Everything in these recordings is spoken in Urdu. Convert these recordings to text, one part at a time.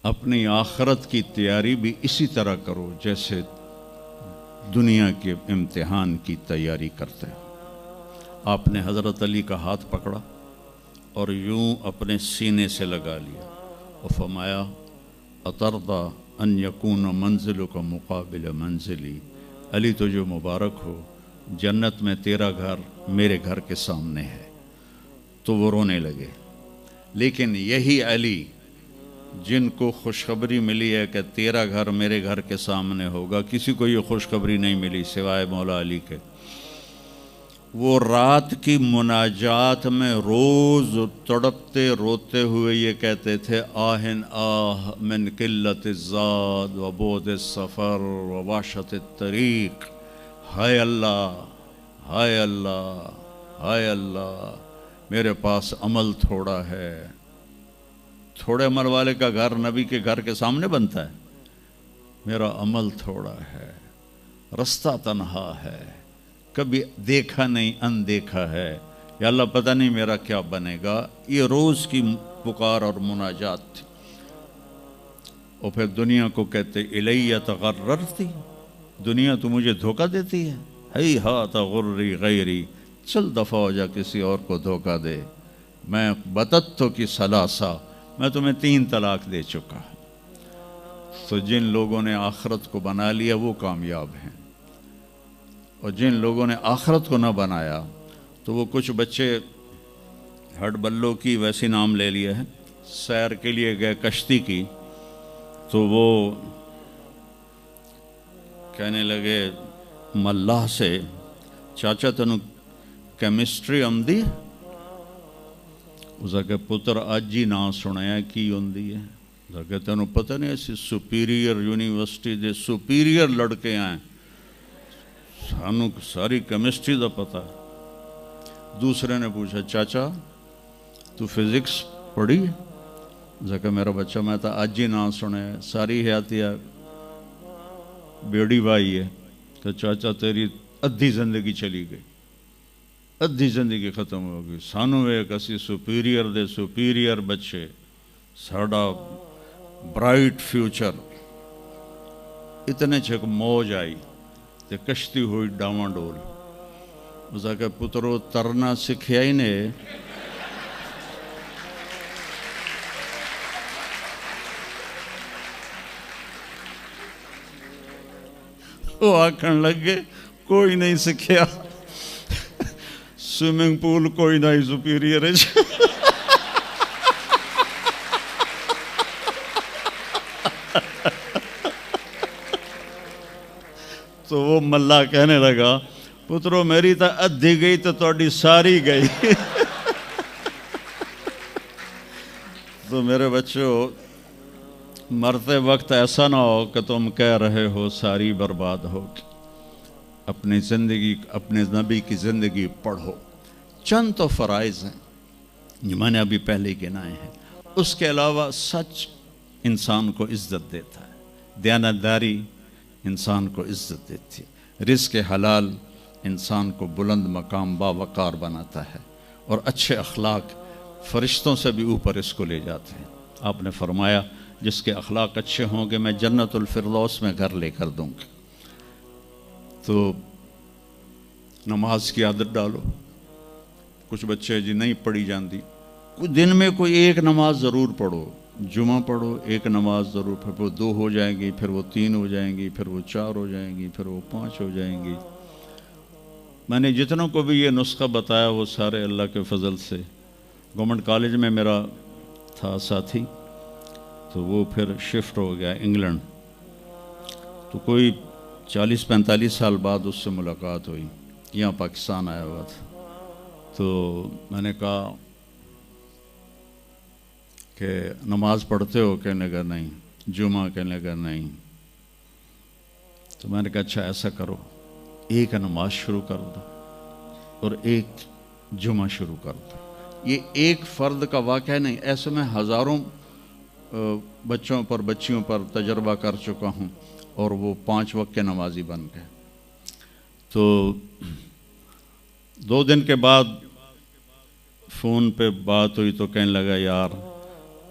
اپنی آخرت کی تیاری بھی اسی طرح کرو جیسے دنیا کے امتحان کی تیاری کرتے ہو۔ آپ نے حضرت علی کا ہاتھ پکڑا اور یوں اپنے سینے سے لگا لیا اور فرمایا اترضی ان یکون منزلک مقابل منزلی، علی تجھے مبارک ہو، جنت میں تیرا گھر میرے گھر کے سامنے ہے۔ تو وہ رونے لگے۔ لیکن یہی علی جن کو خوشخبری ملی ہے کہ تیرا گھر میرے گھر کے سامنے ہوگا، کسی کو یہ خوشخبری نہیں ملی سوائے مولا علی کے، وہ رات کی مناجات میں روز تڑپتے روتے ہوئے یہ کہتے تھے آہن آہ من قلت الزاد و بعد السفر و وحشت الطریق، ہائے اللہ، ہائے اللہ، ہائے اللہ، میرے پاس عمل تھوڑا ہے۔ تھوڑے عمل والے کا گھر نبی کے گھر کے سامنے بنتا ہے؟ میرا عمل تھوڑا ہے، رستہ تنہا ہے، کبھی دیکھا نہیں اندیکھا ہے، یا اللہ پتہ نہیں میرا کیا بنے گا۔ یہ روز کی پکار اور مناجات تھی۔ اور پھر دنیا کو کہتے الیہ تغررتی، دنیا تو مجھے دھوکہ دیتی ہے، ہی ہاتھ غری غیری، چل دفعہ ہو جا کسی اور کو دھوکہ دے، میں بتتو کی ثلاثہ، میں تمہیں 3 طلاق دے چکا۔ تو جن لوگوں نے آخرت کو بنا لیا وہ کامیاب ہیں، اور جن لوگوں نے آخرت کو نہ بنایا تو وہ کچھ بچے ہڈ بلوں کی ویسی نام لے لیے ہیں، سیر کے لیے گئے کشتی کی، تو وہ کہنے لگے ملاح سے چاچا تنو کیمسٹری آمدی؟ اس کہ پتر اج ہی نہ سنیا کی ہوندی ہے؟ اس کہ تینوں پتہ نہیں ایسی سپیریئر یونیورسٹی دے سپیریئر لڑکے آئیں، سانو ساری کیمسٹری دا پتہ ہے۔ دوسرے نے پوچھا چاچا تو فزکس پڑھی ہے؟ اس کہ میرا بچہ میں تو اج ہی نہ سنیا، ساری حیاتیہ بیڑی بائی ہے۔ تو چاچا تیری ادھی زندگی چلی گئی، ادھی زندگی ختم ہو گئی، سانو ایک اسی سپیریئر دے سپیریئر بچے، ساڑا برائٹ فیوچر۔ اتنے چھک موج آئی تے کشتی ہوئی ڈاواں ڈول۔ اس کہ پترو ترنا سکھیا ہی نے، وہ آکھن لگے کوئی نہیں سکھیا، سوئمنگ پول کوئی نہیں سپیریئر ہے۔ تو وہ ملا کہنے لگا پترو میری تو ادھی گئی تو تھوڑی ساری گئی۔ تو میرے بچوں مرتے وقت ایسا نہ ہو کہ تم کہہ رہے ہو ساری برباد ہوگی۔ اپنی زندگی، اپنے نبی کی زندگی پڑھو۔ چند تو فرائض ہیں جو میں نے ابھی پہلے گنائے ہیں، اس کے علاوہ سچ انسان کو عزت دیتا ہے، دیانتداری انسان کو عزت دیتی ہے، رزق حلال انسان کو بلند مقام باوقار بناتا ہے، اور اچھے اخلاق فرشتوں سے بھی اوپر اس کو لے جاتے ہیں۔ آپ نے فرمایا جس کے اخلاق اچھے ہوں گے میں جنت الفردوس میں گھر لے کر دوں گا۔ تو نماز کی عادت ڈالو۔ کچھ بچے جی نہیں پڑھی جاندی، دن میں کوئی ایک نماز ضرور پڑھو، جمعہ پڑھو، ایک نماز ضرور پھر وہ 2 ہو جائیں گی، پھر وہ 3 ہو جائیں گی، پھر وہ 4 ہو جائیں گی، پھر وہ 5 ہو جائیں گی۔ میں نے جتنوں کو بھی یہ نسخہ بتایا وہ سارے اللہ کے فضل سے، گورنمنٹ کالج میں میرا تھا ساتھی، تو وہ پھر شفٹ ہو گیا انگلینڈ، تو کوئی 40-45 سال بعد اس سے ملاقات ہوئی، یہاں پاکستان آیا ہوا تھا۔ تو میں نے کہا کہ نماز پڑھتے ہو؟ کہنے لگا نہیں۔ جمعہ؟ کہنے لگا نہیں۔ تو میں نے کہا اچھا ایسا کرو، ایک نماز شروع کر دو اور ایک جمعہ شروع کر دو۔ یہ ایک فرد کا واقعہ نہیں، ایسے میں ہزاروں بچوں پر بچیوں پر تجربہ کر چکا ہوں، اور وہ 5 وقت کے نمازی بن گئے۔ تو 2 دن کے بعد فون پہ بات ہوئی تو کہنے لگا یار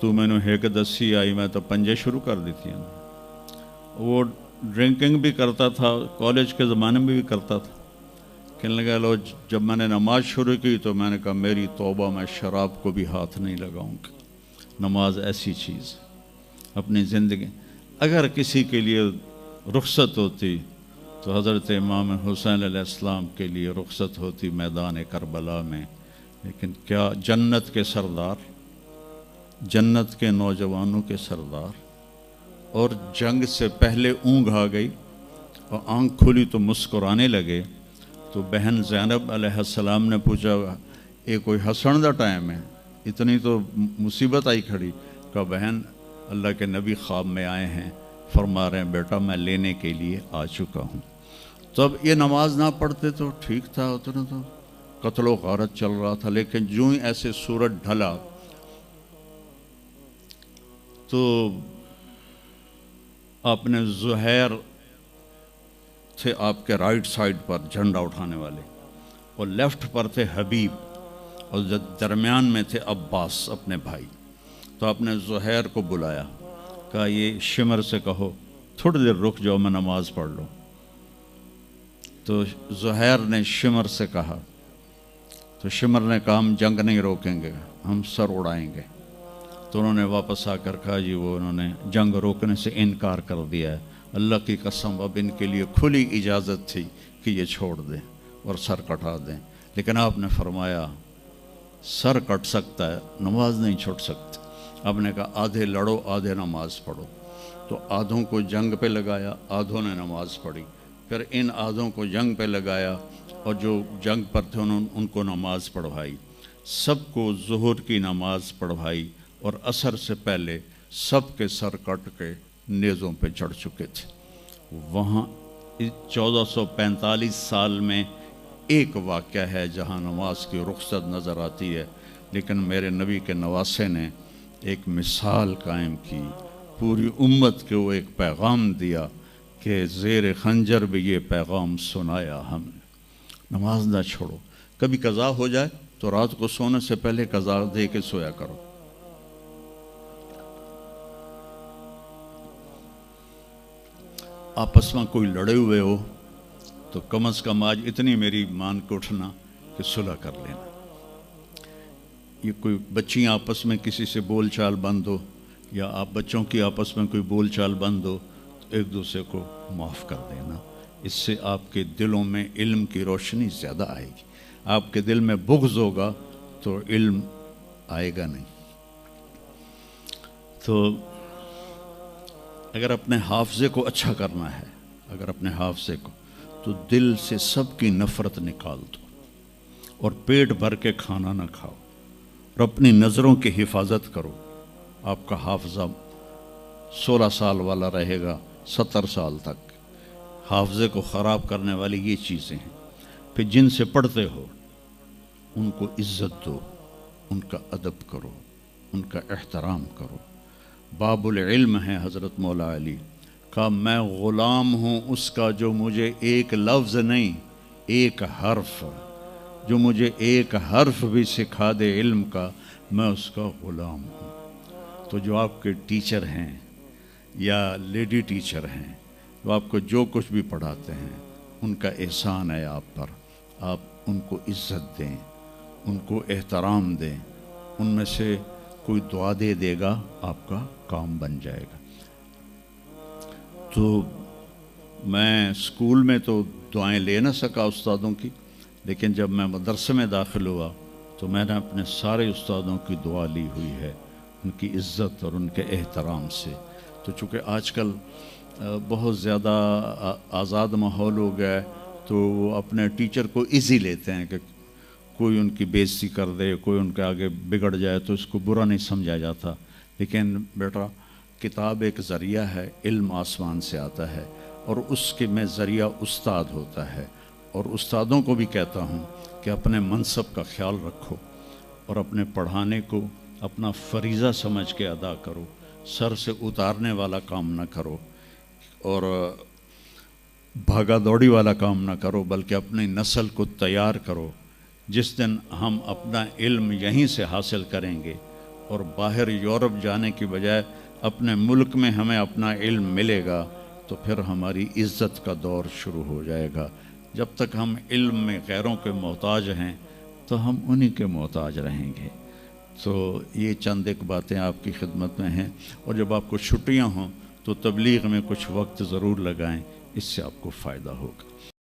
تو مینو ایک دسی آئی میں تو پنجے شروع کر دی تھی. وہ ڈرنکنگ بھی کرتا تھا, کالج کے زمانے میں بھی کرتا تھا. کہنے لگا لو جب میں نے نماز شروع کی تو میں نے کہا میری توبہ, میں شراب کو بھی ہاتھ نہیں لگاؤں گا. نماز ایسی چیز اپنی زندگی. اگر کسی کے لیے رخصت ہوتی تو حضرت امام حسین علیہ السلام کے لیے رخصت ہوتی میدان کربلا میں. لیکن کیا جنت کے سردار, جنت کے نوجوانوں کے سردار, اور جنگ سے پہلے اونگ آ گئی اور آنکھ کھلی تو مسکرانے لگے. تو بہن زینب علیہ السلام نے پوچھا یہ کوئی ہسن دا ٹائم ہے, اتنی تو مصیبت آئی کھڑی. کہا بہن اللہ کے نبی خواب میں آئے ہیں, فرما رہے ہیں بیٹا میں لینے کے لیے آ چکا ہوں. تو اب یہ نماز نہ پڑھتے تو ٹھیک تھا, اتنا تو قتل و غارت چل رہا تھا. لیکن جو ہی ایسے سورج ڈھلا تو آپ نے زہیر تھے آپ کے رائٹ سائڈ پر جھنڈا اٹھانے والے, اور لیفٹ پر تھے حبیب, اور درمیان میں تھے عباس اپنے بھائی. تو آپ نے زہیر کو بلایا, کہا یہ شمر سے کہو تھوڑی دیر رک جاؤ میں نماز پڑھ لوں. تو زہیر نے شمر سے کہا, تو شمر نے کہا ہم جنگ نہیں روکیں گے, ہم سر اڑائیں گے. تو انہوں نے واپس آ کر کہا جی وہ انہوں نے جنگ روکنے سے انکار کر دیا ہے, اللہ کی قسم اب ان کے لیے کھلی اجازت تھی کہ یہ چھوڑ دیں اور سر کٹا دیں. لیکن آپ نے فرمایا سر کٹ سکتا ہے, نماز نہیں چھوٹ سکتی. آپ نے کہا آدھے لڑو آدھے نماز پڑھو. تو آدھوں کو جنگ پہ لگایا, آدھوں نے نماز پڑھی. پھر ان آدھوں کو جنگ پہ لگایا اور جو جنگ پر تھے انہوں ان کو نماز پڑھوائی. سب کو ظہر کی نماز پڑھوائی, اور عصر سے پہلے سب کے سر کٹ کے نیزوں پہ چڑھ چکے تھے. وہاں 1445 سال میں ایک واقعہ ہے جہاں نماز کی رخصت نظر آتی ہے. لیکن میرے نبی کے نواسے نے ایک مثال قائم کی, پوری امت کو وہ ایک پیغام دیا کہ زیر خنجر بھی یہ پیغام سنایا ہم نے, نماز نہ چھوڑو. کبھی قضا ہو جائے تو رات کو سونے سے پہلے قضا دے کے سویا کرو. آپس میں کوئی لڑے ہوئے ہو تو کم از کم آج اتنی میری مان کے اٹھنا کہ صلح کر لینا. یہ کوئی بچیاں آپس میں کسی سے بول چال بند ہو, یا آپ بچوں کی آپس میں کوئی بول چال بند ہو, تو ایک دوسرے کو معاف کر دینا. اس سے آپ کے دلوں میں علم کی روشنی زیادہ آئے گی. آپ کے دل میں بغض ہوگا تو علم آئے گا نہیں. تو اگر اپنے حافظے کو اچھا کرنا ہے, اگر اپنے حافظے کو, تو دل سے سب کی نفرت نکال دو, اور پیٹ بھر کے کھانا نہ کھاؤ, اور اپنی نظروں کی حفاظت کرو. آپ کا حافظہ 16 سال والا رہے گا 70 سال تک. حافظے کو خراب کرنے والی یہ چیزیں ہیں. پھر جن سے پڑھتے ہو ان کو عزت دو, ان کا ادب کرو, ان کا احترام کرو. باب العلم ہے حضرت مولا علی کا, میں غلام ہوں اس کا جو مجھے ایک لفظ نہیں ایک حرف, جو مجھے ایک حرف بھی سکھا دے علم کا, میں اس کا غلام ہوں. تو جو آپ کے ٹیچر ہیں یا لیڈی ٹیچر ہیں, جو آپ کو جو کچھ بھی پڑھاتے ہیں, ان کا احسان ہے آپ پر. آپ ان کو عزت دیں, ان کو احترام دیں. ان میں سے کوئی دعا دے دے گا آپ کا کام بن جائے گا. تو میں اسکول میں تو دعائیں لے نہ سکا استادوں کی, لیکن جب میں مدرسے میں داخل ہوا تو میں نے اپنے سارے استادوں کی دعا لی ہوئی ہے, ان کی عزت اور ان کے احترام سے. تو چونکہ آج کل بہت زیادہ آزاد ماحول ہو گیا ہے, تو وہ اپنے ٹیچر کو ایزی لیتے ہیں کہ کوئی ان کی بے عزتی کر دے, کوئی ان کے آگے بگڑ جائے تو اس کو برا نہیں سمجھا جاتا. لیکن بیٹا کتاب ایک ذریعہ ہے, علم آسمان سے آتا ہے, اور اس کے میں ذریعہ استاد ہوتا ہے. اور استادوں کو بھی کہتا ہوں کہ اپنے منصب کا خیال رکھو, اور اپنے پڑھانے کو اپنا فریضہ سمجھ کے ادا کرو. سر سے اتارنے والا کام نہ کرو, اور بھاگا دوڑی والا کام نہ کرو, بلکہ اپنی نسل کو تیار کرو. جس دن ہم اپنا علم یہیں سے حاصل کریں گے اور باہر یورپ جانے کی بجائے اپنے ملک میں ہمیں اپنا علم ملے گا تو پھر ہماری عزت کا دور شروع ہو جائے گا۔ جب تک ہم علم میں غیروں کے محتاج ہیں تو ہم انہی کے محتاج رہیں گے۔ تو یہ چند ایک باتیں آپ کی خدمت میں ہیں، اور جب آپ کو چھٹیاں ہوں تو تبلیغ میں کچھ وقت ضرور لگائیں، اس سے آپ کو فائدہ ہوگا۔